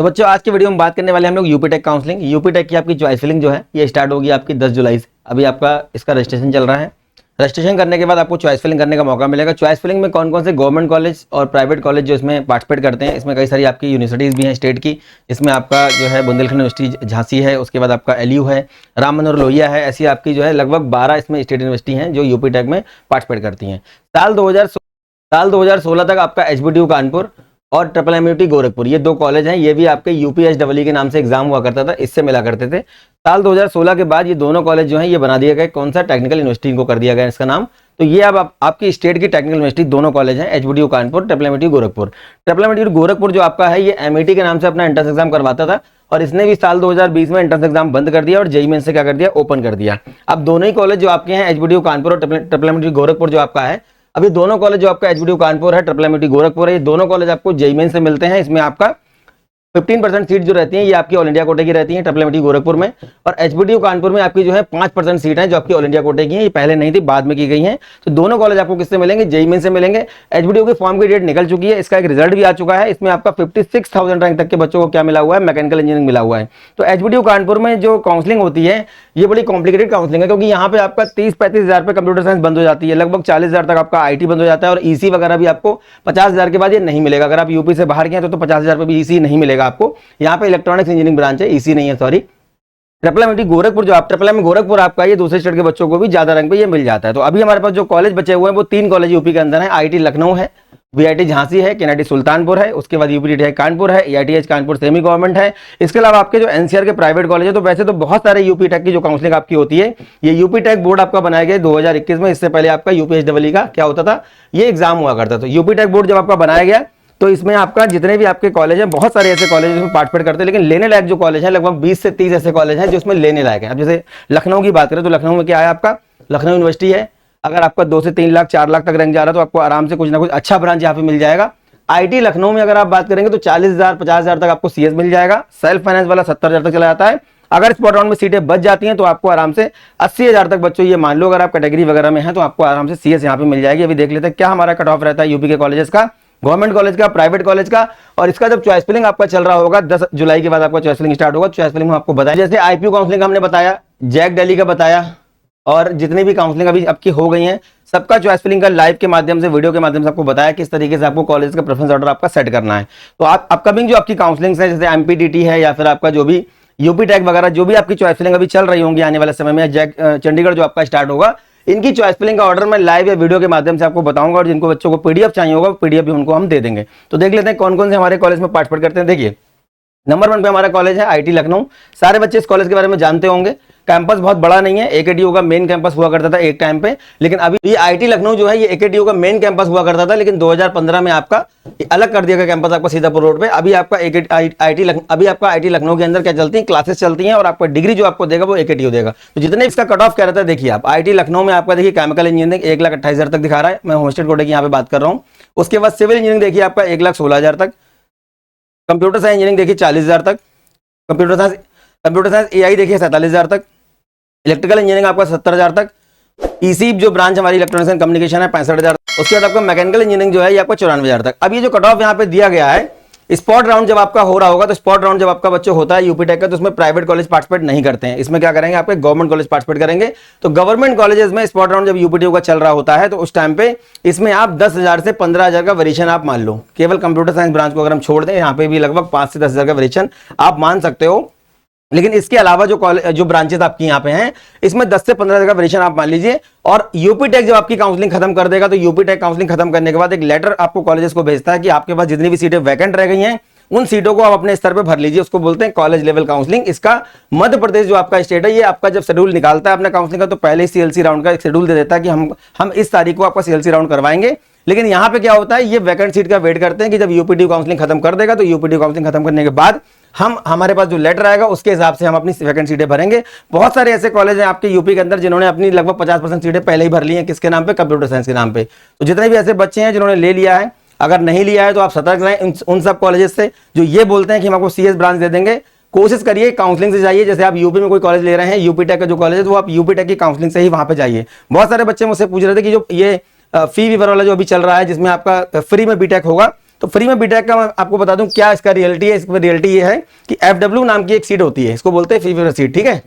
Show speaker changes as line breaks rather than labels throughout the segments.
तो बच्चों आज की वीडियो में बात करने वाले हम लोग UP tech counselling. UP tech की आपकी चॉइस फिलिंग जो है ये स्टार्ट होगी आपकी 10 जुलाई से। अभी आपका इसका रजिस्ट्रेशन चल रहा है। रजिस्ट्रेशन करने के बाद आपको चॉइस फिलिंग करने का मौका मिलेगा। चॉइस फिलिंग में कौन कौन से गवर्नमेंट कॉलेज और प्राइवेट कॉलेज जो इसमें पार्टिसिपेट करते हैं, इसमें कई सारी आपकी यूनिवर्सिटीज़ भी हैं स्टेट की। इसमें आपका जो है बुंदेलखंड यूनिवर्सिटी झांसी है, उसके बाद आपका एलयू है, राम मनोहर लोहिया है। ऐसी आपकी जो है लगभग 12 इसमें स्टेट यूनिवर्सिटी हैं जो यूपी टेक में पार्टिसिपेट करती हैं। साल 2016 तक आपका एचबीटीयू कानपुर और ट्रिपल एमयूटी गोरखपुर, ये दो कॉलेज हैं। ये भी आपके यूपीएसडब्ल्यू के नाम से एग्जाम हुआ करता था, इससे मिला करते थे। साल 2016 के बाद ये दोनों कॉलेज जो हैं ये बना दिया गया, कौन सा टेक्निकल यूनिवर्सिटी को कर दिया गया इसका नाम। तो ये अब आपकी स्टेट की टेक्निकल यूनिवर्सिटी दोनों कॉलेज हैं, HBTU Kanpur, triple MUT Gorakhpur. Triple MUT Gorakhpur जो आपका है ये एमईटी के नाम से अपना एंट्रेंस एग्जाम करवाता था और इसने भी साल 2020 में एंट्रेंस एग्जाम बंद कर दिया और जेईई मेंस से क्या कर दिया, ओपन कर दिया। अब दोनों ही कॉलेज जो आपके हैं एचबीटीयू कानपुर और ट्रिपल एमयूटी गोरखपुर जो आपका है, अभी दोनों कॉलेज जो आपका एचबीटीयू कानपुर है, ट्रिपल एमयूटी गोरखपुर है, ये दोनों कॉलेज आपको जेईई मेंस से मिलते हैं। इसमें आपका 15% सीट जो रहती है ये आपकी ऑल इंडिया कोटे की रहती है ट्रिपल एमयूटी गोरखपुर में, और एचबीटीयू कानपुर में आपकी जो है 5% सीट है जो आपकी ऑल इंडिया कोटे की है। ये पहले नहीं थी, बाद में की गई हैं। तो दोनों कॉलेज आपको किससे मिलेंगे, जेईई मेंस से मिलेंगे। एचबीटीयू की फॉर्म की डेट निकल चुकी है, इसका एक रिजल्ट भी आ चुका है। इसमें आपका 56,000 रैंक तक के बच्चों को क्या मिला हुआ है, मैकेनिकल इंजीनियरिंग मिला हुआ है। तो एचबीटीयू कानपुर में जो काउंसलिंग होती है ये बड़ी कॉम्प्लिकेटेड काउंसलिंग है, क्योंकि यहाँ पे आपका 30-35 हज़ार पे कंप्यूटर साइंस बंद हो जाती है, लगभग 40 हज़ार तक आपका आईटी बंद हो जाता है, और ईसी वगैरह भी आपको 50 हज़ार के बाद ये नहीं मिलेगा। अगर आप यूपी से बाहर गए तो 50 हज़ार पे भी ईसी नहीं मिलेगा आपको। यहाँ पे इलेक्ट्रॉनिक्स इंजीनियरिंग ब्रांच है, ईसी नहीं है, सॉरी। ट्रिपल एमयूटी गोरखपुर जो आप ट्रिपल एम गोरखपुर आपका ये दूसरे स्टेट के बच्चों को भी ज्यादा रैंक पे ये मिल जाता है। तो अभी हमारे पास जो कॉलेज बचे हुए हैं वो 3 कॉलेज यूपी के अंदर है। आईटी लखनऊ है, वीआईटी झांसी है, केनेडी सुल्तानपुर है, उसके बाद यूपीटीटी कानपुर है, ईआईटीएच कानपुर सेमी गवर्नमेंट है। इसके अलावा आपके जो एनसीआर के प्राइवेट कॉलेज है, तो वैसे तो बहुत सारे यूपी टेक की जो काउंसलिंग आपकी होती है, ये यूपी टेक बोर्ड आपका बनाया गया 2021 में। इससे पहले आपका यूपीएसडब्ल्यू का क्या होता था, ये एग्जाम हुआ करता था। यूपी टेक बोर्ड जब आपका बनाया गया तो इसमें आपका जितने भी आपके कॉलेज हैं, बहुत सारे ऐसे कॉलेज इसमें पार्टिसिपेट करते हैं, लेकिन लेने लायक जो कॉलेज है लगभग 20 से 30 ऐसे कॉलेज हैं जो इसमें लेने लायक है। अब जैसे लखनऊ की बात करें तो लखनऊ में क्या है, आपका लखनऊ यूनिवर्सिटी है। अगर आपका 2 से 3 लाख 4 लाख तक रैंक जा रहा है तो आपको आराम से कुछ ना कुछ अच्छा ब्रांच यहाँ पे मिल जाएगा। आईटी लखनऊ में अगर आप बात करेंगे तो 40 हज़ार 50 हज़ार तक आपको सीएस मिल जाएगा। सेल्फ फाइनेंस वाला 70 हज़ार तक चला जाता है। अगर स्पॉट राउंड में सीटें बच जाती हैं तो आपको आराम से 80 हज़ार तक बच्चों ये मान लो, अगर आप कैटेगरी वगैरह में हैं तो आपको आराम से सीएस यहाँ पे मिल जाएगी। अभी देख लेते हैं क्या हमारा कट ऑफ रहता है यूपी के कॉलेजेस का, गवर्नमेंट कॉलेज का, प्राइवेट कॉलेज का। और इसका जब चॉइस फिलिंग आपका चल रहा होगा 10 जुलाई के बाद आपका चॉइस फिलिंग स्टार्ट होगा। चॉइस फिलिंग में आपको बताया, जैसे आईपीयू काउंसलिंग हमने बताया, जैक दिल्ली का बताया, और जितनी भी काउंसलिंग अभी आपकी हो गई हैं सबका चॉइस फिलिंग का लाइव के माध्यम से, वीडियो के माध्यम से आपको बताया किस तरीके से आपको कॉलेज का प्रेफरेंस ऑर्डर आपका सेट करना है। तो आप अपकमिंग जो आपकी काउंसलिंग है, जैसे एमपीडीटी है या फिर आपका जो भी यूपी टेक वगैरह, जो भी आपकी चॉइस फिलिंग अभी चल रही होंगी आने वाले समय में, जैक चंडीगढ़ जो आपका स्टार्ट होगा, इनकी चॉइस फिलिंग का ऑर्डर मैं लाइव या वीडियो के माध्यम से आपको बताऊंगा, और जिनको बच्चों को पीडीएफ चाहिए होगा पीडीएफ भी उनको हम दे देंगे। तो देख लेते हैं कौन कौन से हमारे कॉलेज में पार्टिसिपेट करते हैं। देखिए नंबर 1 पे हमारा कॉलेज है आईटी लखनऊ। सारे बच्चे इस कॉलेज के बारे में जानते होंगे। कैंपस बहुत बड़ा नहीं है, एकेटीयू का मेन कैंपस हुआ करता था एक टाइम पे, लेकिन अभी ये आईटी लखनऊ जो है ये एकेटीयू का मेन कैंपस हुआ करता था, लेकिन 2015 में आपका अलग कर दिया गया कैंपस आपका सीतापुर रोड पे। अभी आपका आईटी लखनऊ के अंदर क्या चलती है, क्लासेस चलती हैं, और आपका डिग्री जो आपको देगा वो एकेटीयू देगा। तो जितने इसका कट ऑफ कह रहा था, देखिए आप आईटी लखनऊ में आपका देखिए केमिकल इंजीनियरिंग 1,28,000 तक दिखा रहा है, मैं होम स्टेट कोटे की यहाँ पे बात कर रहा हूँ। उसके बाद सिविल इंजीनियरिंग देखिए आपका 1,16,000 तक, कंप्यूटर साइंस इंजीनियरिंग देखिए 40,000 तक, कंप्यूटर साइंस एआई देखिए 47,000 तक, इलेक्ट्रिकल इंजीनियरिंग आपका 70,000 तक, ईसी जो ब्रांच हमारी इलेक्ट्रॉनिक्स एंड कम्युनिकेशन है 65,000। उसके बाद आपका मैकेनिकल इंजीनियरिंग जो है ये आपका 94,000 तक। अब ये जो कट ऑफ यहाँ पे दिया गया है, स्पॉट राउंड जब आपका हो रहा होगा, तो स्पॉट राउंड जब आपका बच्चों होता है यूपी टेक का, तो उसमें प्राइवेट कॉलेज पार्टिसिपेट नहीं करते हैं। इसमें क्या करेंगे, आपके गवर्नमेंट कॉलेज पार्टिसिपेट करेंगे। तो गवर्नमेंट कॉलेजेस में स्पॉट राउंड जब यूपीटीयू का चल रहा होता है तो उस टाइम पे इसमें आप 10 हज़ार से 15 हज़ार का वेरिएशन आप मान लो। केवल कंप्यूटर साइंस ब्रांच को अगर हम छोड़ दें, यहाँ पे भी लगभग 5 से 10 हज़ार का वेरिएशन आप मान सकते हो। लेकिन इसके अलावा जो ब्रांचेस आपकी यहाँ पे हैं, इसमें 10 से 15 का वेरिएशन आप मान लीजिए। और यूपी टेक जब आपकी काउंसलिंग खत्म कर देगा, तो यूपी टेक काउंसलिंग खत्म करने के बाद एक लेटर आपको कॉलेजेस को भेजता है कि आपके पास जितनी भी सीटें वैकेंट रह गई हैं उन सीटों को आप अपने स्तर पे भर लीजिए। उसको बोलते हैं कॉलेज लेवल काउंसलिंग। इसका मध्य प्रदेश जो आपका स्टेट है, ये आपका जब शेड्यूल निकालता है अपना काउंसलिंग का, तो पहले ही सीएलसी राउंड का एक शेड्यूल दे देता है कि हम इस तारीख को आपका सीएलसी राउंड करवाएंगे। लेकिन यहाँ पे क्या होता है, ये वैकेंट सीट का वेट करते हैं कि जब यूपीटी काउंसलिंग खत्म कर देगा, तो यूपीटी काउंसलिंग खत्म करने के बाद हमारे पास जो लेटर आएगा उसके हिसाब से हम अपनी वैकेंट सीटें भरेंगे। बहुत सारे ऐसे कॉलेज हैं आपके यूपी के अंदर जिन्होंने अपनी लगभग 50% सीटें पहले ही भर ली हैं। किसके नाम पे, कंप्यूटर साइंस के नाम पे। तो जितने भी ऐसे बच्चे हैं जिन्होंने ले लिया है, अगर नहीं लिया है तो आप सतर्क रहें उन सब कॉलेजेस से जो ये बोलते हैं कि हम आपको सीएस ब्रांच दे देंगे। कोशिश करिए काउंसलिंग से जाइए। जैसे आप यूपी में कोई कॉलेज ले रहे हैं, यूपी टेक का जो कॉलेज है, तो आप यूपी टेक की काउंसलिंग से ही वहां पे जाइए। बहुत सारे बच्चे मुझसे पूछ रहे थे कि जो ये फी वीवर वाला जो अभी चल रहा है, जिसमें आपका फ्री में बीटेक होगा, तो फ्री में बीटेक का मैं आपको बता दूं क्या इसका रियलिटी है। इसका रियलिटी ये है कि FW नाम की एक सीट होती है, इसको बोलते हैं फी फेवर सीट, ठीक है।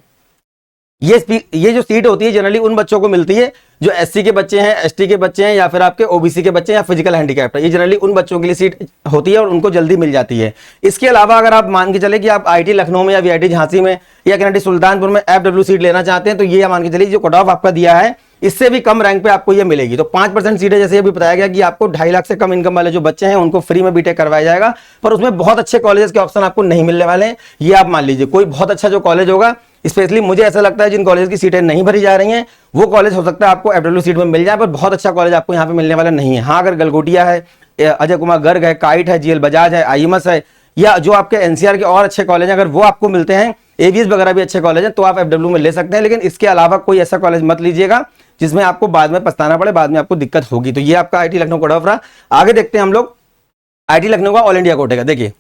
ये जो सीट होती है जनरली उन बच्चों को मिलती है जो SC के बच्चे हैं, ST के बच्चे हैं, या फिर आपके OBC के बच्चे हैं, या फिजिकल हैंडीकैप्ड है। ये जनरली उन बच्चों के लिए सीट होती है और उनको जल्दी मिल जाती है। इसके अलावा अगर आप मान के चले कि आप IIT लखनऊ में या VIT झांसी में या KNIT सुल्तानपुर में FW सीट लेना चाहते हैं, तो ये मान के चलिए जो कट ऑफ आपका दिया है इससे भी कम रैंक पे आपको ये मिलेगी। तो 5% सीटें, जैसे अभी बताया गया कि आपको 2.5 लाख से कम इनकम वाले जो बच्चे हैं उनको फ्री में बीटेक करवाया जाएगा, पर उसमें बहुत अच्छे कॉलेजेस के ऑप्शन आपको नहीं मिलने वाले हैं। ये आप मान लीजिए कोई बहुत अच्छा जो कॉलेज होगा, स्पेशली मुझे ऐसा लगता है जिन कॉलेज की सीटें नहीं भरी जा रही हैं वो कॉलेज हो सकता है आपको FW सीट में मिल जाए, पर बहुत अच्छा कॉलेज आपको यहाँ पे मिलने वाला नहीं है। हाँ, अगर गलगोटिया है, अजय कुमार गर्ग है, काइट है, GL बजाज है, IMS है, या जो आपके NCR के और अच्छे कॉलेज हैं, अगर वो आपको मिलते हैं, AVS वगैरह भी अच्छे कॉलेज हैं, तो आप FW में ले सकते हैं। लेकिन इसके अलावा कोई ऐसा कॉलेज मत लीजिएगा जिसमें आपको बाद में पछताना पड़े, बाद में आपको दिक्कत होगी। तो ये आपका IIT लखनऊ कट ऑफ रहा। आगे देखते हैं हम लोग IIT लखनऊ का ऑल इंडिया कोटे का। देखिए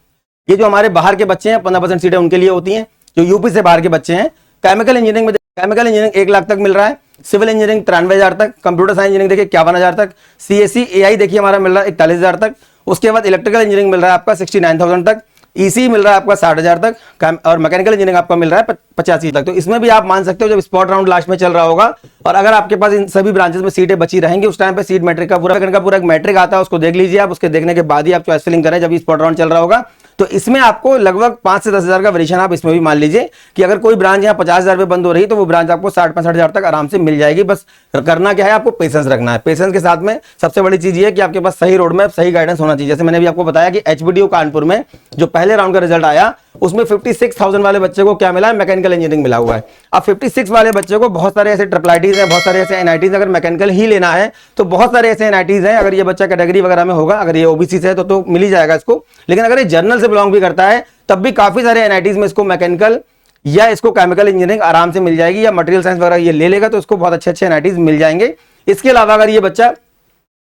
ये जो हमारे बाहर के बच्चे हैं 15% सीटें उनके लिए होती हैं जो यूपी से बाहर के बच्चे हैं। केमिकल इंजीनियरिंग में, केमिकल इंजीनियरिंग 1 लाख तक मिल रहा है, सिविल इंजीनियरिंग 93,000 तक, कंप्यूटर साइंस इंजीनियरिंग देखिए 51,000 तक, CSE AI देखिए हमारा मिल रहा है 41,000 तक। उसके बाद इलेक्ट्रिकल इंजीनियरिंग मिल रहा है आपका 69,000 तक, EC मिल रहा है आपका 60,000 तक, और मैकेनिकल इंजीनियरिंग आपका मिल रहा है 85 तक। तो इसमें भी आप मान सकते हो जब स्पॉट राउंड लास्ट में चल रहा होगा और अगर आपके पास इन सभी ब्रांचेस में सीटें बची रहेंगी, उस टाइम पे सीट मैट्रिक का पूरा एक मैट्रिक आता है, उसको देख लीजिए आप। उसके देखने के बाद ही आप चॉइस फिलिंग करें जब ये स्पॉट राउंड चल रहा होगा। तो इसमें आपको लगभग 5 से 10,000 का वेरिएशन आप इसमें भी मान लीजिए कि अगर कोई ब्रांच यहाँ 50,000 पे बंद हो रही है तो वो ब्रांच आपको 60-65,000 तक आराम से मिल जाएगी। बस करना क्या है, आपको पेशेंस रखना है। पेशेंस के साथ में सबसे बड़ी चीज ये है कि आपके पास सही रोड मैप, सही गाइडेंस होना चाहिए। जैसे मैंने भी आपको बताया कि HBDU कानपुर में जो पहले राउंड का रिजल्ट आया उसमें 56,000 वाले बच्चे को क्या मिला है, मैकेनिकल इंजीनियरिंग मिला हुआ है। अब 56 वाले बच्चे को बहुत सारे ऐसे ट्रिपल हैं, बहुत सारे ऐसे NITs, अगर मैकेनिकल ही लेना है तो बहुत सारे ऐसे NITs हैं। अगर ये बच्चा कैटेगरी वगैरह में होगा, अगर ये OBC से है तो मिल ही जाएगा इसको। लेकिन अगर ये जर्नल से बिलोंग भी करता है तब भी काफी सारे NITs में इसको मैकेनिकल या इसको केमिकल इंजीनियरिंग आराम से मिल जाएगी, या मटेरियल साइंस वगैरह ये ले लेगा तो इसको बहुत अच्छे अच्छे NITs मिल जाएंगे। इसके अलावा अगर ये बच्चा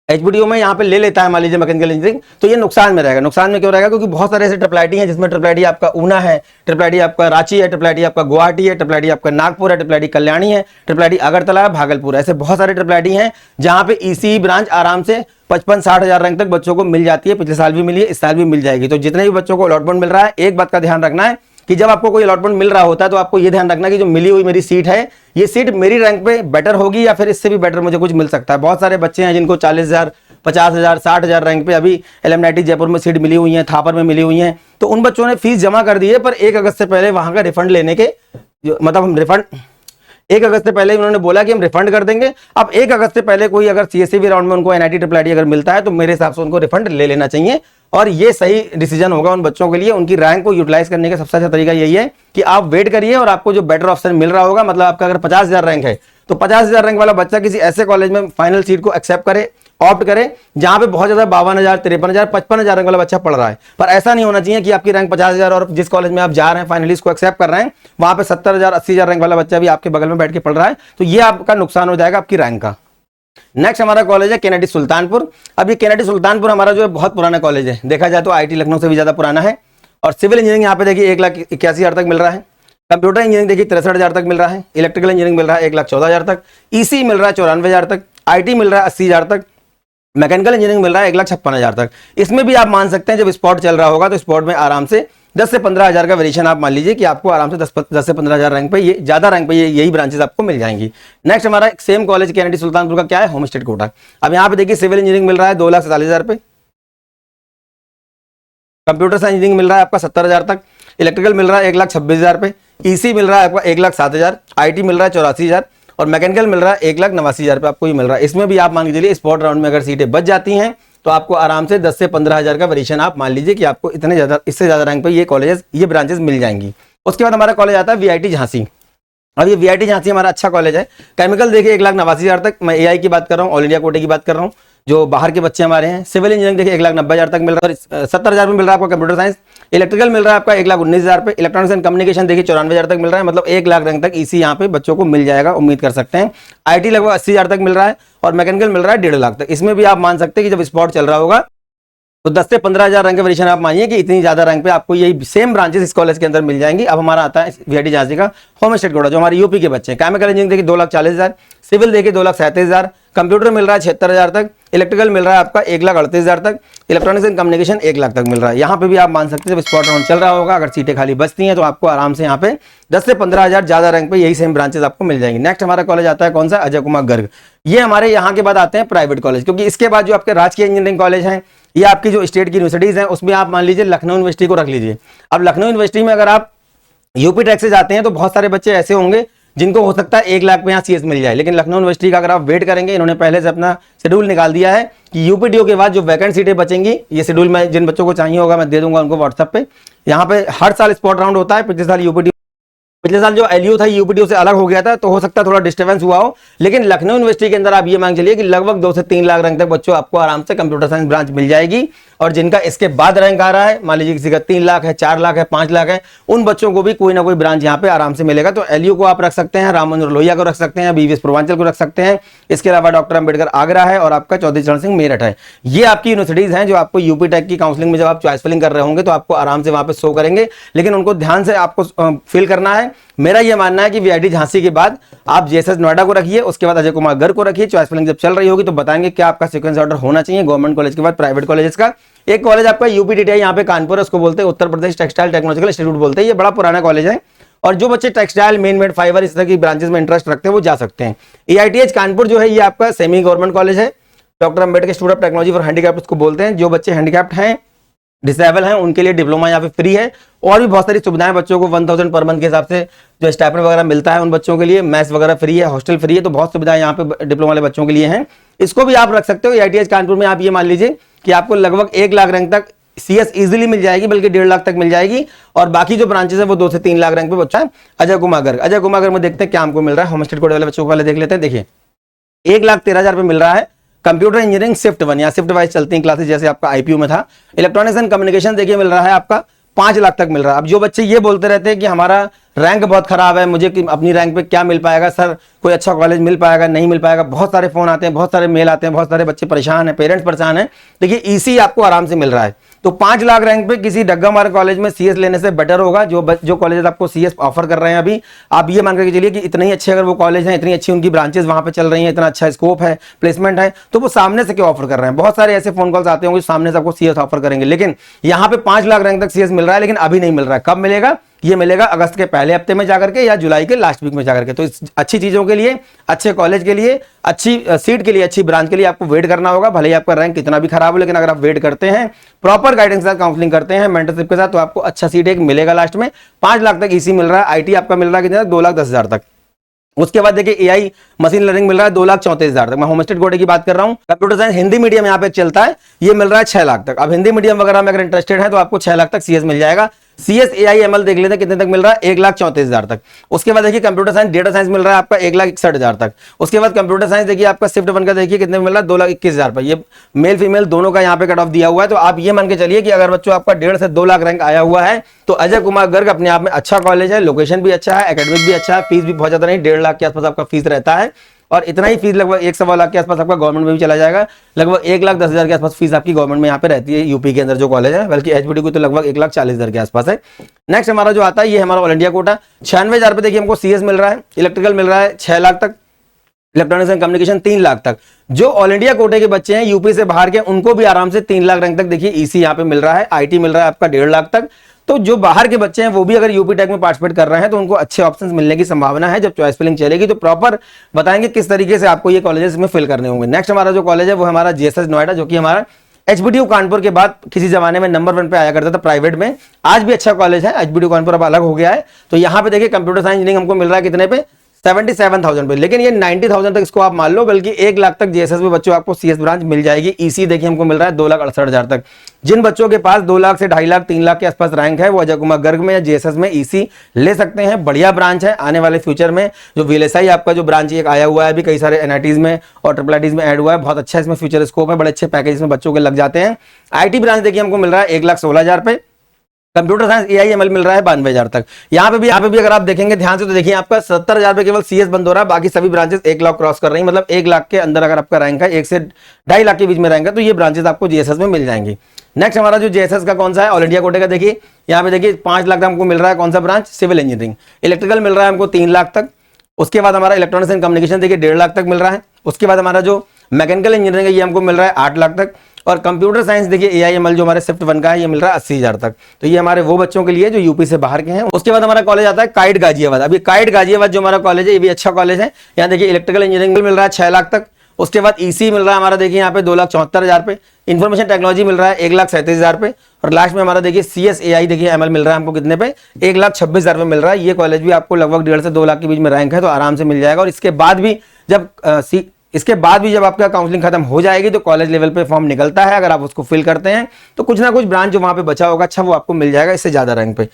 HBDU में यहाँ पे ले लेता है मान लीजिए मैकेनिकल इंजीनियरिंग, तो ये नुकसान में रहेगा। नुकसान में क्यों रहेगा, क्योंकि बहुत सारे ऐसे ट्रिपल हैं जिसमें ट्रिपल आपका ऊना है, ट्रिपल आपका रांची है, ट्रिपल आपका गुवाहाटी है, ट्रिपल ट्रिपल आपका नागपुर है, ट्रिपल कल्याणी है, ट्रिपल अगरतला है, भागलपुर, ऐसे बहुत सारे ट्रिपल हैं जहां पे EC ब्रांच आराम से 55-60 हजार रैंक तक बच्चों को मिल जाती है। पिछले साल भी मिली है, इस साल भी मिल जाएगी। तो जितने भी बच्चों को अलॉटमेंट मिल रहा है, एक बात का ध्यान रखना है कि जब आपको कोई अलॉटमेंट मिल रहा होता है तो आपको ये ध्यान रखना कि जो मिली हुई मेरी सीट है, ये सीट मेरी रैंक पे बेटर होगी या फिर इससे भी बेटर मुझे कुछ मिल सकता है। बहुत सारे बच्चे हैं जिनको 40,000, 50,000, 60,000 रैंक पे अभी LMIT जयपुर में सीट मिली हुई है, थापर में मिली हुई है। तो उन बच्चों ने फीस जमा कर दी है, पर 1 अगस्त से पहले वहां का रिफंड लेने के, मतलब हम रिफंड 1 अगस्त से पहले उन्होंने बोला कि हम रिफंड कर देंगे। अब 1 अगस्त से पहले कोई अगर CSE राउंड में उनको NIT ट्रिपल अगर मिलता है तो मेरे हिसाब से उनको रिफंड ले लेना चाहिए, और ये सही डिसीजन होगा उन बच्चों के लिए। उनकी रैंक को यूटिलाइज करने का सबसे अच्छा तरीका यही है कि आप वेट करिए और आपको जो बेटर ऑप्शन मिल रहा होगा, मतलब आपका अगर 50,000 रैंक है तो 50,000 रैंक वाला बच्चा किसी ऐसे कॉलेज में फाइनल सीट को एक्सेप्ट करे, ऑप्ट करे जहां पे बहुत ज्यादा 52,000, 53,000, 55,000 रैंक वाला बच्चा पढ़ रहा है। पर ऐसा नहीं होना चाहिए कि आपकी रैंक 50,000 और जिस कॉलेज में आप जा रहे हैं फाइनली इसको एक्सेप्ट कर रहे हैं वहां पे 70,000, 80,000 रैंक वाला बच्चा भी आपके बगल में बैठ के पढ़ रहा है, तो ये आपका नुकसान हो जाएगा आपकी रैंक का। नेक्स्ट हमारा कॉलेज है KNIT सुल्तानपुर। अब ये KNIT सुल्तानपुर हमारा जो है बहुत पुराना कॉलेज है, देखा जाए तो IIT लखनऊ से भी ज्यादा पुराना है। और सिविल इंजीनियरिंग यहाँ पे देखिए 1,81,000 तक मिल रहा है, कंप्यूटर इंजीनियरिंग देखिए 63,000 तक मिल रहा है, इलेक्ट्रिकल इंजीनियरिंग मिल रहा है 1,14,000 तक, EC मिल रहा है 94,000 तक, IT मिल रहा है 80,000 तक, मैकेनिकल इंजीनियरिंग मिल रहा है 1,56,000 तक। इसमें भी आप मान सकते हैं जब स्पॉट चल रहा होगा तो स्पॉट में आराम से 10 से 15,000 का वेरिएशन आप मान लीजिए कि आपको आराम से 10 से 15,000 रैंक पे, ये ज्यादा रैंक पे यही ब्रांचेस आपको मिल जाएंगी। नेक्स्ट हमारा सेम कॉलेज KNIT सुल्तानपुर का क्या है, होम स्टेट कोटा। अब यहाँ पे देखिए सिविल इंजीनियरिंग मिल रहा है 2,47,000 पे, कंप्यूटर साइंस इंजीनियरिंग मिल रहा है आपका 70,000 तक, इलेक्ट्रिकल मिल रहा है 1,26,000 पे, EC मिल रहा है आपका 1,07,000, IT मिल रहा है 84,000 और मैकेनिकल मिल रहा है 1,89,000 पे आपको ये मिल रहा है। इसमें भी आप मान के चलिए स्पॉट राउंड में अगर सीटें बच जाती हैं तो आपको आराम से 10 से 15,000 का वेरिएशन आप मान लीजिए कि आपको इतने ज्यादा, इससे ज्यादा रैंक पे ये कॉलेजेस, ये ब्रांचेस मिल जाएंगी। उसके बाद हमारा कॉलेज आता है VIT झांसी। अब ये VIT झांसी हमारा अच्छा कॉलेज है। केमिकल देखिए 1,89,000 तक, मैं AI की बात कर रहा हूँ, ऑल इंडिया कोटे की बात कर रहा हूँ, जो बाहर के बच्चे हमारे हैं। सिविल इंजीनियरिंग देखिए 1,90,000 तक मिल रहा है, 70,000 में मिल रहा है आपको कंप्यूटर साइंस। इलेक्ट्रिकल मिल रहा है आपका 1,19,000 पे, इलेक्ट्रॉनिक्स एंड कम्युनिकेशन देखिए 94,000 तक मिल रहा है, मतलब 1 लाख रैंक तक EC यहाँ पे बच्चों को मिल जाएगा, उम्मीद कर सकते हैं। IT लगभग 80,000 तक मिल रहा है और मैकेनिकल मिल रहा है 1.5 लाख तक। इसमें भी आप मान सकते हैं कि जब स्पॉट चल रहा होगा तो 10 से 15,000 रैंक का वेरिएशन आप मानिए कि इतनी ज्यादा रैंक पे आपको यही सेम ब्रांचेस इस कॉलेज के अंदर मिल जाएंगी। अब हमारा आता है VIT झांसी का होम स्टेट कोटा, जो हमारे यूपी के बच्चे हैं। केमिकल इंजीनियरिंग देखिए 2,40,000, सिविल देखिए 2,37,000, कंप्यूटर मिल रहा है 76,000 तक, इलेक्ट्रिकल मिल रहा है आपका 1,38,000 तक, इलेक्ट्रॉनिक्स एंड कम्युनिकेशन 1 लाख तक मिल रहा है। यहाँ पे भी आप मान सकते हैं जब स्पॉट राउंड चल रहा होगा, अगर सीटें खाली बचती हैं तो आपको आराम से यहाँ पे 10 से 15,000 ज्यादा रैंक पे यही सेम ब्रांचेस आपको मिल जाएंगे। नेक्स्ट हमारा कॉलेज आता है कौन सा, अजय कुमार गर्ग। ये हमारे यहाँ के बाद आते हैं प्राइवेट कॉलेज, क्योंकि इसके बाद जो आपके राजकीय इंजीनियरिंग कॉलेज हैं या आपकी जो स्टेट की यूनिवर्सिटीज हैं उसमें आप मान लीजिए लखनऊ यूनिवर्सिटी को रख लीजिए। अब लखनऊ यूनिवर्सिटी में अगर आप यूपी टेक से जाते हैं तो बहुत सारे बच्चे ऐसे होंगे जिनको हो सकता है 1 लाख पे यहाँ सीएस मिल जाए, लेकिन लखनऊ यूनिवर्सिटी का अगर आप वेट करेंगे, इन्होंने पहले से अपना शेड्यूल निकाल दिया है कि यूपीटीओ के बाद जो वैकेंट सीटें बचेंगी, ये शेड्यूल मैं जिन बच्चों को चाहिए होगा मैं दे दूंगा उनको व्हाट्सएप पे। यहाँ पे हर साल स्पॉट राउंड होता है। पिछले साल जो एलयू था यूपीटीओ से अलग हो गया था, तो हो सकता है थोड़ा डिस्टर्बेंस हुआ हो, लेकिन लखनऊ यूनिवर्सिटी के अंदर आप ये मान चलिए कि लगभग 2 से 3 लाख रैंक तक बच्चों आपको आराम से कंप्यूटर साइंस ब्रांच मिल जाएगी। और जिनका इसके बाद रैंक आ रहा है, मान लीजिए किसी का 3 लाख है, 4 लाख है, 5 लाख है, उन बच्चों को भी कोई ना कोई ब्रांच यहाँ पे आराम से मिलेगा। तो एलयू को आप रख सकते हैं, राम मनोहर लोहिया को रख सकते हैं, बीवीएस पूर्वांचल को रख सकते हैं। इसके अलावा डॉक्टर अंबेडकर आगरा है और आपका चौधरी चरण सिंह मेरठ है। ये आपकी यूनिवर्सिटीज हैं जो आपको यूपी टेक की काउंसलिंग में जब आप चॉइस फिलिंग कर रहे होंगे तो आपको आराम से वहां पे शो करेंगे, लेकिन उनको ध्यान से आपको फिल करना है। मेरा ये मानना है कि वीआईटी झांसी के बाद आप जेएसएस नोएडा को रखिए, उसके बाद अजय कुमार गर्ग को रखिए। चॉइस फिलिंग जब चल रही होगी तो बताएंगे क्या आपका सीक्वेंस ऑर्डर होना चाहिए गवर्नमेंट कॉलेज के बाद प्राइवेट कॉलेज का। एक कॉलेज आपका यूपीटीटीआई यहाँ पे कानपुर है, उसको बोलते हैं Uttar Pradesh textile technological institute बोलते हैं। ये बड़ा पुराना कॉलेज है और जो बच्चे टेक्सटाइल, मेन मेड, फाइबर इस तरह की ब्रांचेस में इंटरेस्ट रखते हैं वो जा सकते हैं। एआईटीएच कानपुर जो है ये आपका सेमी गवर्नमेंट कॉलेज है, doctor Ambedkar institute of technology for handicapped उसको बोलते हैं। जो बच्चे हैंडीकैप्ड हैं, डिसेबल हैं, उनके लिए डिप्लोमा यहाँ पे फ्री है और भी बहुत सारी सुविधाएं बच्चों को 1000 पर मंथ के हिसाब से जो स्टाइपेंड वगैरह मिलता है उन बच्चों के लिए, मैथ्स वगैरह फ्री है, हॉस्टल फ्री है। तो बहुत सुविधाएं यहाँ पे डिप्लोमा वाले बच्चों के लिए हैं। इसको भी आप रख सकते हो। एआईटीएच कानपुर में आप ये मान लीजिए कि आपको लगभग 1 लाख रैंक तक सीएस इजीली मिल जाएगी, बल्कि 1.5 लाख तक मिल जाएगी। और बाकी जो ब्रांचेस है वो 2 से 3 लाख रैंक पे बच्चा है। अजय कुमार गर्ग में देखते हैं क्या हमको मिल रहा है। होम स्टेट कोड वाले बच्चों को पहले देख लेते हैं। देखिए 1,13,000 रुपए मिल रहा है। कंप्यूटर इंजीनियरिंग शिफ्ट 1, यहाँ शिफ्ट वाइज चलती हैं क्लासेस, जैसे आपका आईपीयू में था। इलेक्ट्रॉनिक्स एंड कम्युनिकेशन देखिए मिल रहा है आपका 5 लाख तक मिल रहा है। अब जो बच्चे ये बोलते रहते हैं कि हमारा रैंक बहुत खराब है, मुझे अपनी रैंक पे क्या मिल पाएगा सर, कोई अच्छा कॉलेज मिल पाएगा नहीं मिल पाएगा, बहुत सारे फोन आते हैं, बहुत सारे मेल आते हैं, बहुत सारे बच्चे परेशान हैं, पेरेंट्स परेशान हैं। देखिए ईसी आपको आराम से मिल रहा है। तो 5 लाख रैंक पे किसी डग्गा मार कॉलेज में सीएस लेने से बेटर होगा। जो कॉलेज आपको सीएस ऑफर कर रहे हैं अभी, आप ये मान करके चलिए कि इतने ही अच्छे अगर वो कॉलेज हैं, इतनी अच्छी उनकी ब्रांचेस वहां पे चल रही हैं, इतना अच्छा स्कोप है, प्लेसमेंट है, तो वो सामने से क्या ऑफर कर रहे हैं। बहुत सारे ऐसे फोन कॉल्स आते होंगे सामने से आपको सीएस ऑफर करेंगे, लेकिन यहाँ पे 5 लाख रैंक तक सीएस मिल रहा है, लेकिन अभी नहीं मिल रहा है। कब मिलेगा? ये मिलेगा अगस्त के पहले हफ्ते में जाकर के या जुलाई के लास्ट वीक में जाकर के। तो इस अच्छी चीजों के लिए, अच्छे कॉलेज के लिए, अच्छी सीट के लिए, अच्छी ब्रांच के लिए आपको वेट करना होगा। भले ही आपका रैंक कितना भी खराब हो, लेकिन अगर आप वेट करते हैं, प्रॉपर गाइडेंस के साथ काउंसलिंग करते हैं, मेंटरशिप के साथ, तो आपको अच्छा सीट एक मिलेगा लास्ट में। 5 लाख तक ईसी मिल रहा है। आईटी आपका मिल रहा है कितना? 2,10,000 तक। उसके बाद देखिए एआई मशीन लर्निंग मिल रहा है 2,34,000 तक। मैं होम स्टेट कोटे की बात कर रहा हूं। कंप्यूटर साइंस हिंदी मीडियम यहाँ पे चलता है, ये मिल रहा है 6 लाख तक। अब हिंदी मीडियम वगैरह में अगर इंटरेस्टेड है तो आपको 6 लाख तक सीएस मिल जाएगा। सीएस एआई एमएल देख लेते हैं कितने तक मिल रहा है? 1,34,000 तक। उसके बाद देखिए कंप्यूटर साइंस डेटा साइंस मिल रहा है आपका 1,61,000 तक। उसके बाद कंप्यूटर साइंस देखिए आपका शिफ्ट 1 का देखिए कितने मिल रहा है? 2,21,000 पर। ये मेल फीमेल दोनों का यहाँ पे कट ऑफ दिया हुआ है। तो आप ये मान के चलिए कि अगर बच्चों आपका 1.5 से 2 लाख रैंक आया हुआ है तो अजय कुमार गर्ग अपने आप में अच्छा कॉलेज है, लोकेशन भी अच्छा है, एकेडमिक भी अच्छा है, फीस भी बहुत ज्यादा नहीं, 1.5 लाख के आसपास आपका फीस रहता है। और इतना ही फीस लगभग 1.25 लाख के आसपास आपका गवर्नमेंट में भी चला जाएगा। लगभग 1,10,000 के आसपास फीस आपकी गवर्नमेंट में यहाँ पे रहती है यूपी के अंदर जो कॉलेज है, बल्कि एचबीडी को तो लगभग 1,40,000 के आसपास है। नेक्स्ट हमारा जो आता है ये हमारा ऑल इंडिया कोटा 96,000 पे देखिए हमको सीएस मिल रहा है। इलेक्ट्रिकल मिल रहा है 6 लाख तक, इलेक्ट्रॉनिक्स एंड कम्युनिकेशन 3 लाख तक। जो ऑल इंडिया कोटे के बच्चे हैं यूपी से बाहर के, उनको भी आराम से 3 लाख रैंक तक देखिए ईसी यहाँ पे मिल रहा है। आईटी मिल रहा है आपका 1.5 लाख तक। तो जो बाहर के बच्चे हैं वो भी अगर यूपी टेक में पार्टिसिपेट कर रहे हैं तो उनको अच्छे ऑप्शंस मिलने की संभावना है। जब चॉइस फिलिंग चलेगी तो प्रॉपर बताएंगे किस तरीके से आपको ये कॉलेजेस में फिल करने होंगे। नेक्स्ट हमारा जो कॉलेज है वो हमारा जेएसएस नोएडा, जो कि हमारा एचबीडीयू कानपुर के बाद किसी जमाने में नंबर 1 पे आया करता था प्राइवेट में। आज भी अच्छा कॉलेज है, एचबीडीयू कानपुर अब अलग हो गया है। तो यहाँ पे देखिए कंप्यूटर साइंस इंजीनियरिंग हमको मिल रहा है कितने पे? 77,000 पे। लेकिन ये 90,000 तक इसको आप मान लो, बल्कि 1 लाख तक जेएसएस में बच्चों आपको सीएस ब्रांच मिल जाएगी। ईसी देखिए हमको मिल रहा है 2,68,000 तक। जिन बच्चों के पास 2 लाख से 2.5 लाख 3 लाख के आसपास रैंक है वो अजय कुमार गर्ग में या जेएसएस में ईसी ले सकते हैं। बढ़िया ब्रांच है। आने वाले फ्यूचर में जो वीएलएसआई आपका जो ब्रांच एक आया हुआ है, अभी कई सारे एनआईटीज में और ट्रिपल आईटीज में ऐड हुआ है, बहुत अच्छा इसमें फ्यूचर स्कोप है, बड़े अच्छे पैकेज में बच्चों के लग जाते हैं। आईटी ब्रांच देखिए हमको मिल रहा है 1,16,000 पे। कंप्यूटर साइंस एआईएमएल मिल रहा है 92,000 तक। यहाँ पे भी अगर आप देखेंगे ध्यान से तो देखिए आपका 70,000 पे केवल सीएस बंद हो रहा है, बाकी सभी ब्रांचेस 1 लाख क्रॉस कर रही हैं। मतलब 1 लाख के अंदर अगर आपका रैंक है, 1 से 2.5 लाख के बीच में रैंक है, तो ये ब्रांचेस आपको जेएसएस में मिल जाएंगी। नेक्स्ट हमारा जो जेएसएस का कौन सा है? ऑल इंडिया कोटे का देखिए यहाँ पे देखिए 5 लाख हमको मिल रहा है। कौन सा ब्रांच? Civil engineering. इलेक्ट्रिकल मिल रहा है हमको 3 लाख तक। उसके बाद हमारा इलेक्ट्रॉनिक्स एंड कम्युनिकेशन देखिए 1.5 लाख तक मिल रहा है। उसके बाद हमारा जो मैकेनिकल इंजीनियरिंग है ये हमको मिल रहा है 8 लाख तक, और कंप्यूटर साइंस देखिए AIML जो हमारे शिफ्ट 1 का है ये मिल रहा है 80,000 तक। तो ये हमारे वो बच्चों के लिए जो यूपी से बाहर के हैं। उसके बाद हमारा कॉलेज आता है काइट गाजियाबाद। अभी काइट गाजियाबाद जो हमारा कॉलेज है ये भी अच्छा कॉलेज है। यहाँ देखिए इलेक्ट्रिकल इंजीनियरिंग मिल रहा है 6 लाख तक। उसके बाद EC मिल रहा है हमारा देखिए यहाँ पे 2,74,000 पे। इन्फॉर्मेशन टेक्नोलॉजी मिल रहा है 1,37,000 पे। और लास्ट में हमारा देखिए CSAI देखिए ML मिल रहा है हमको कितने पे, 1,26,000 पे मिल रहा है। ये कॉलेज भी आपको लगभग 1.5 से 2 लाख के बीच में रैंक है, तो आराम से मिल जाएगा। और इसके बाद भी जब आपका काउंसलिंग खत्म हो जाएगी तो कॉलेज लेवल पे फॉर्म निकलता है, अगर आप उसको फिल करते हैं तो कुछ ना कुछ ब्रांच जो वहां पे बचा होगा अच्छा वो आपको मिल जाएगा इससे ज्यादा रैंक पे।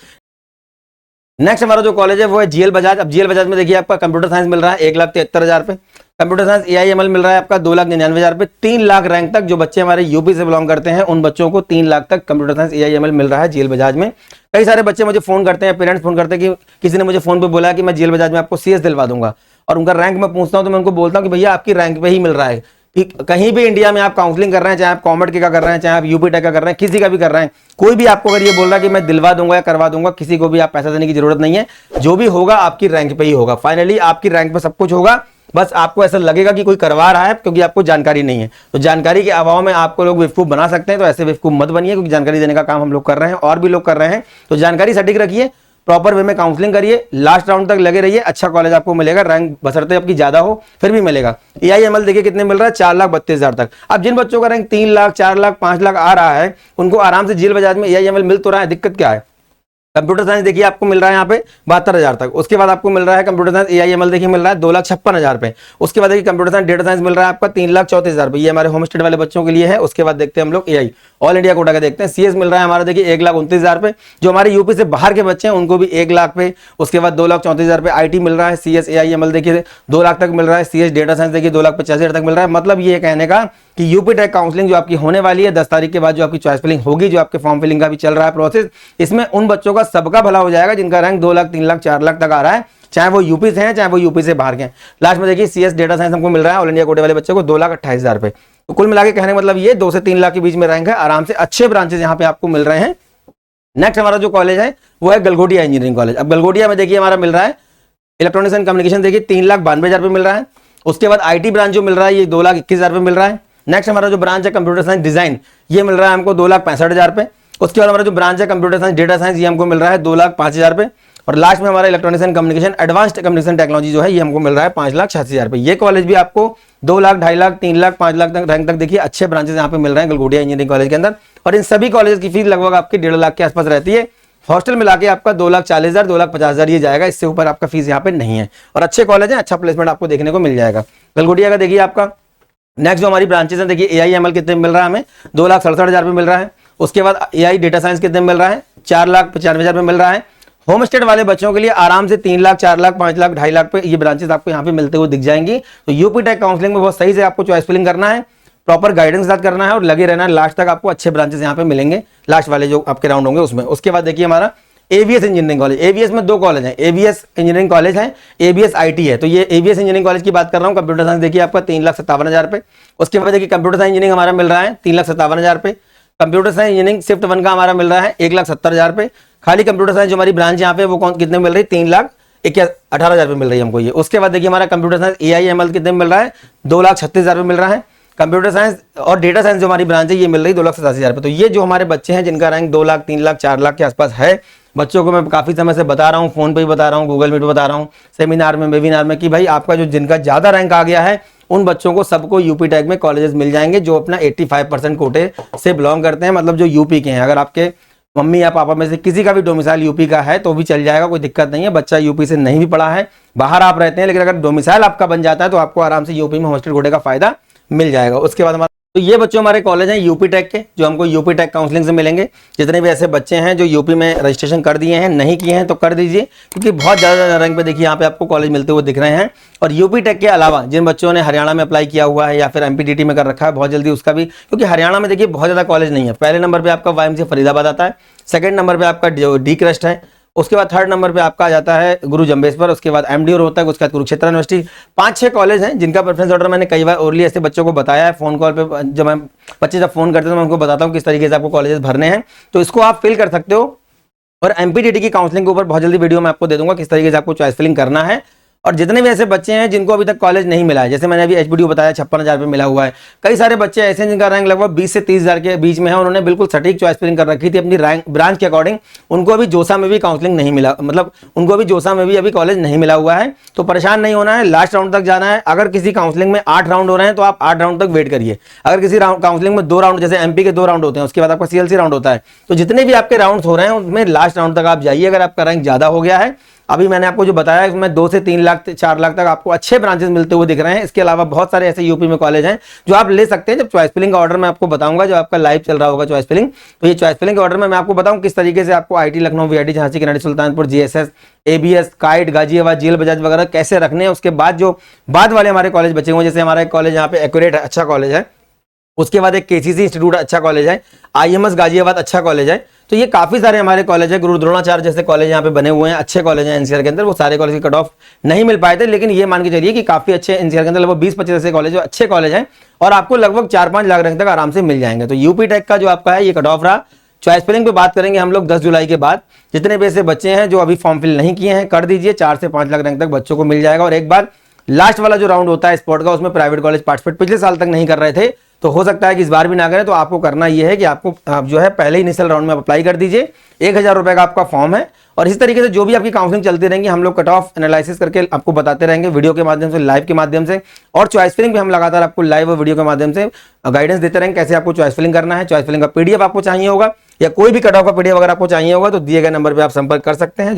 नेक्स्ट हमारा जो कॉलेज है वो है GL बजाज। अब GL बजाज में देखिए आपका कंप्यूटर साइंस मिल रहा है 1,73,000 पे। कंप्यूटर साइंस AIML मिल रहा है आपका 2,99,000 पे। 3 लाख रैंक तक जो बच्चे हमारे यूपी से बिलोंग करते हैं उन बच्चों को 3 लाख तक कंप्यूटर साइंस AIML मिल रहा है GL बजाज में। कई सारे बच्चे मुझे फोन करते हैं, पेरेंट्स फोन करते हैं कि किसी ने मुझे फोन पे बोला कि मैं GL बजाज में आपको CS दिलवा दूंगा, और उनका रैंक मैं पूछता हूं तो मैं उनको बोलता हूं कि भैया आपकी रैंक पे ही मिल रहा है। कि कहीं भी इंडिया में आप काउंसलिंग कर रहे हैं, चाहे आप कॉमर्स का कर रहे हैं, चाहे आप यूपी टेक का कर रहे हैं, किसी का भी कर रहे हैं, कोई भी आपको अगर ये बोल रहा है कि मैं दिलवा दूंगा या करवा दूंगा, किसी को भी आप पैसा देने की जरूरत नहीं है। जो भी होगा आपकी रैंक पे ही होगा। फाइनली आपकी रैंक पे सब कुछ होगा। बस आपको ऐसा लगेगा कि कोई करवा रहा है क्योंकि आपको जानकारी नहीं है, तो जानकारी के अभाव में आपको लोग बेवकूफ बना सकते हैं। तो ऐसे बेवकूफ मत बनिए, क्योंकि जानकारी देने का काम हम लोग कर रहे हैं और भी लोग कर रहे हैं। तो जानकारी सटीक रखिए, प्रॉपर वे में काउंसलिंग करिए, लास्ट राउंड तक लगे रहिए, अच्छा कॉलेज आपको मिलेगा। रैंक बशर्ते आपकी ज्यादा हो फिर भी मिलेगा। AIML देखिए कितने मिल रहा है 4,32,000 तक। अब जिन बच्चों का रैंक 3 लाख 4 लाख 5 लाख आ रहा है उनको आराम से GL बजाज में AIML मिल तो रहा है, दिक्कत क्या है। कंप्यूटर साइंस देखिए आपको मिल रहा है यहाँ पे 72,000 तक। उसके बाद आपको मिल रहा है कंप्यूटर साइंस AIML देखिए मिल रहा है 2,56,000 पे। उसके बाद देखिए कंप्यूटर साइंस डेटा साइंस मिल रहा है आपका 3,34,000 पे। ये हमारे होम स्टेट वाले बच्चों के लिए है। उसके बाद देखते हैं हम लोग AI ऑल इंडिया कोटा का देखते हैं। CS मिल रहा है हमारा देखिए 1,29,000 पे। जो हमारे यूपी से बाहर के बच्चे हैं उनको भी 1 लाख पे। उसके बाद 2,34,000 पे IT मिल रहा है। CSAIML देखिए 2 लाख तक मिल रहा है। CS डेटा साइंस देखिए 2,85,000 तक मिल रहा है। मतलब ये कहने का कि यूपी टेक काउंसलिंग जो आपकी होने वाली है 10 तारीख के बाद, जो आपकी चॉइस फिलिंग होगी, जो आपके फॉर्म फिलिंग का भी चल रहा है प्रोसेस, इसमें उन बच्चों का सबका भला हो जाएगा जिनका रैंक 2 लाख 3 लाख 4 लाख तक आ रहा है, चाहे वो यूपी से हैं चाहे वो यूपी से बाहर के हैं। लास्ट में देखिए CS डेटा साइंस हमको मिल रहा है ऑल इंडिया कोटे वाले बच्चे को 2,28,000 पे। तो कुल मिला के कहने का मतलब ये 2 से 3 लाख के बीच में रैंक है। आराम से अच्छे ब्रांचेस यहाँ पे आपको मिल रहे हैं। नेक्स्ट हमारा जो कॉलेज है वो है गलगोटिया इंजीनियरिंग कॉलेज। अब गलगोटिया में देखिए हमारा मिल रहा है इलेक्ट्रॉनिक्स एंड कम्युनिकेशन देखिए 3,92,000 पे मिल रहा है। उसके बाद IT ब्रांच जो मिल रहा है ये 2,21,000 पे मिल रहा है। नेक्स्ट हमारा जो ब्रांच है कंप्यूटर साइंस डिजाइन ये मिल रहा है हमको 2,65,000 पे। उसके बाद हमारा जो ब्रांच है कंप्यूटर साइंस डेटा साइंस ये हमको मिल रहा है 2,05,000 पे। और लास्ट में हमारा electronics and communication advanced communication technology जो है ये हमको मिल रहा है 5,86,000 पे। ये कॉलेज भी आपको 2 लाख 2.5 लाख 3 लाख 5 लाख तक रैंक तक देखिए अच्छे ब्रांचेस यहाँ पे मिल रहे हैं गलगोटिया इंजीनियरिंग कॉलेज के अंदर। और इन सभी कॉलेज की फीस लगभग आपकी 1.5 लाख के आसपास रहती है। हॉस्टल मिला के आपका 2,40,000 2,50,000 ये जाएगा, इससे ऊपर आपका फीस यहाँ पे नहीं है। और अच्छे कॉलेज है, अच्छा प्लेसमेंट आपको देखने को मिल जाएगा गलगोटिया का। देखिए आपका नेक्स्ट जो हमारी ब्रांचेस हैं देखिए AIML कितने मिल रहा है हमें 2,67,000 पे मिल रहा है। उसके बाद AI डेटा साइंस कितने मिल रहा है 4,95,000 पे मिल रहा है। होम स्टेट वाले बच्चों के लिए आराम से 3 लाख 4 लाख 5 लाख 2.5 लाख पे ये ब्रांचेस आपको यहाँ पे मिलते हुए दिख जाएंगी। तो यूपी टेक काउंसलिंग में बहुत सही से आपको चॉइस फिलिंग करना है, प्रॉपर गाइडेंस के साथ करना है और लगे रहना है। लास्ट तक आपको अच्छे ब्रांचेस यहाँ पे मिलेंगे, लास्ट वाले जो आपके राउंड होंगे उसमें। उसके बाद देखिए हमारा AVS इंजीनियरिंग कॉलेज। AVS में 2 कॉलेज हैं, AVS इंजीनियरिंग कॉलेज है, AVS IT है। तो ये AVS इंजीनियरिंग कॉलेज की बात कर रहा हूँ। कंप्यूटर साइंस देखिए आपका 3,57,000 पे। उसके बाद देखिए कंप्यूटर साइंस इंजीनियरिंग हमारा मिल रहा है 3,57,000 पे। कंप्यूटर साइंस इंजीनियरिंग शिफ्ट 1 का हमारा मिल रहा है 1,70,000 पे। खाली कंप्यूटर साइंस जो हमारी ब्रांच यहाँ पे वो कितने मिल रही है 3,18,000 पे मिल रही है हमको ये। उसके बाद देखिए हमारा कंप्यूटर साइंस AIML कितने मिल रहा है 2,36,000 पे मिल रहा है। कंप्यूटर साइंस और डेटा साइंस जो हमारी ब्रांच है ये मिल रही है 2,87,000 पे। तो ये जो हमारे बच्चे हैं जिनका रैंक 2 लाख 3 लाख 4 लाख के आसपास है, बच्चों को मैं काफी समय से बता रहा हूँ, फोन पे भी बता रहा हूँ, गूगल मीट पे बता रहा हूँ, सेमिनार में वेबिनार में, कि भाई आपका जो जिनका ज्यादा रैंक आ गया है उन बच्चों को सबको यूपी टेक में कॉलेजेस मिल जाएंगे जो अपना 85% कोटे से बिलोंग करते हैं, मतलब जो यूपी के हैं। अगर आपके मम्मी या पापा में से किसी का भी डोमिसाइल यूपी का है तो भी चल जाएगा, कोई दिक्कत नहीं है। बच्चा यूपी से नहीं भी पढ़ा है, बाहर आप रहते हैं, लेकिन अगर डोमिसाइल आपका बन जाता है तो आपको आराम से यूपी में हॉस्टल कोटे का फायदा मिल जाएगा। उसके बाद हमारा तो ये बच्चों हमारे कॉलेज हैं यूपी टेक के, जो हमको यूपी टेक काउंसलिंग से मिलेंगे। जितने भी ऐसे बच्चे हैं जो यूपी में रजिस्ट्रेशन कर दिए हैं, नहीं किए हैं तो कर दीजिए, क्योंकि बहुत ज़्यादा रैंक पे देखिए यहाँ पे आपको कॉलेज मिलते हुए दिख रहे हैं। और यूपी टेक के अलावा जिन बच्चों ने हरियाणा में अप्लाई किया हुआ है या फिर MPTT में कर रखा है, बहुत जल्दी उसका भी, क्योंकि हरियाणा में देखिए बहुत ज़्यादा कॉलेज नहीं है। पहले नंबर पर आपका YMCA फरीदाबाद आता है, सेकंड नंबर पर आपका डी क्रस्ट है, उसके बाद थर्ड नंबर पे आपका आ जाता है गुरु जम्बेश्वर, उसके बाद MD रोहतक, उसके बाद कुरुक्षेत्र यूनिवर्सिटी। 5-6 कॉलेज हैं जिनका प्रेफरेंस ऑर्डर मैंने कई बार ओरली ऐसे बच्चों को बताया है। फोन कॉल पे जब मैं बच्चे जब फोन करते हैं तो मैं उनको बताता हूँ किस तरीके से आपको कॉलेजेस भरने हैं, तो इसको आप फिल कर सकते हो। और MPTT की काउंसलिंग के ऊपर बहुत जल्दी वीडियो मैं आपको दे दूंगा किस तरीके से आपको चॉइस फिलिंग करना है। और जितने भी ऐसे बच्चे हैं जिनको अभी तक कॉलेज नहीं मिला है, जैसे मैंने अभी एचबीडीयू बताया 56,000 रुपये मिला हुआ है, कई सारे बच्चे ऐसे हैं जिनका रैंक लगभग 20 से 30,000 के बीच में है, उन्होंने बिल्कुल सटीक चॉइस फिलिंग कर रखी थी अपनी रैंक ब्रांच के अकॉर्डिंग, उनको अभी जोसा में भी काउंसलिंग नहीं मिला, मतलब उनको अभी जोसा में भी अभी कॉलेज नहीं मिला हुआ है। तो परेशान नहीं होना है, लास्ट राउंड तक जाना है। अगर किसी काउंसलिंग में 8 राउंड हो रहे हैं तो आप 8 राउंड तक वेट करिए। अगर किसी काउंसलिंग में 2 राउंड, जैसे एमपी के 2 राउंड होते हैं, उसके बाद आपका सीएलसी राउंड होता है, तो जितने भी आपके राउंड हो रहे हैं उसमें लास्ट राउंड तक आप जाइए। अगर आपका रैंक ज्यादा हो गया है, अभी मैंने आपको जो बताया इसमें 2 से 3 लाख 4 लाख तक आपको अच्छे ब्रांचेस मिलते हुए दिख रहे हैं। इसके अलावा बहुत सारे ऐसे यूपी में कॉलेज हैं जो आप ले सकते हैं। जब चॉइस फिलिंग का ऑर्डर मैं आपको बताऊंगा, जो आपका लाइव चल रहा होगा चॉइस फिलिंग, तो ये चॉइस फिलिंग के ऑर्डर में मैं आपको बताऊं किस तरीके से आपको आईटी लखनऊ, वीआईटी झांसी, कनाडी Sultanpur, GSS, ABS, KIET, Ghaziabad, जेल बजाज वगैरह कैसे रखने हैं। उसके बाद जो बाद वाले हमारे कॉलेज बचे हुए, जैसे हमारा एक कॉलेज यहाँ पे एक्यूरेट है, अच्छा कॉलेज है, उसके बाद एक केसीसी इंस्टीट्यूट अच्छा कॉलेज है, आईएमएस गाजियाबाद अच्छा कॉलेज है। तो ये काफी सारे हमारे कॉलेज है, गुरु द्रोणाचार्य जैसे कॉलेज यहाँ पे बने हुए हैं, अच्छे कॉलेज हैं एनसीआर के अंदर। वो सारे कॉलेज की कट ऑफ नहीं मिल पाए थे, लेकिन ये मान के चलिए कि काफी अच्छे एनसीआर के अंदर लगभग 20-25 ऐसे कॉलेज अच्छे कॉलेज हैं और आपको लगभग 4-5 लाख रैंक तक आराम से मिल जाएंगे। तो यूपी टेक का जो आपका है ये कट ऑफ रहा। चॉइस फिलिंग पे बात करेंगे हम लोग 10 जुलाई के बाद। जितने भी ऐसे बच्चे हैं जो अभी फॉर्म फिल नहीं किए हैं, कर दीजिए, 4 से 5 लाख रैंक तक बच्चों को मिल जाएगा। और एक बार लास्ट वाला जो राउंड होता है स्पोर्ट का, उसमें प्राइवेट कॉलेज पार्टिसिपेट पिछले साल तक नहीं कर रहे थे, तो हो सकता है कि इस बार भी ना करें। तो आपको करना यह है कि आपको आप जो है पहले ही इनिशियल राउंड में अप्लाई कर दीजिए। 1,000 रुपए का आपका फॉर्म है और इस तरीके से जो भी आपकी काउंसलिंग चलती रहेंगी, हम लोग कट ऑफ एनालिसिस करके आपको बताते रहेंगे वीडियो के माध्यम से, लाइव के माध्यम से। और चॉइस फिलिंग भी हम लगातार आपको लाइव और वीडियो के माध्यम से गाइडेंस देते रहेंगे कैसे आपको चॉइस फिलिंग करना है। चॉइस फिलिंग का पीडीएफ आपको चाहिए होगा या कोई भी कट ऑफ का पीडीएफ अगर आपको चाहिए होगा तो दिए गए नंबर पर आप संपर्क कर सकते हैं।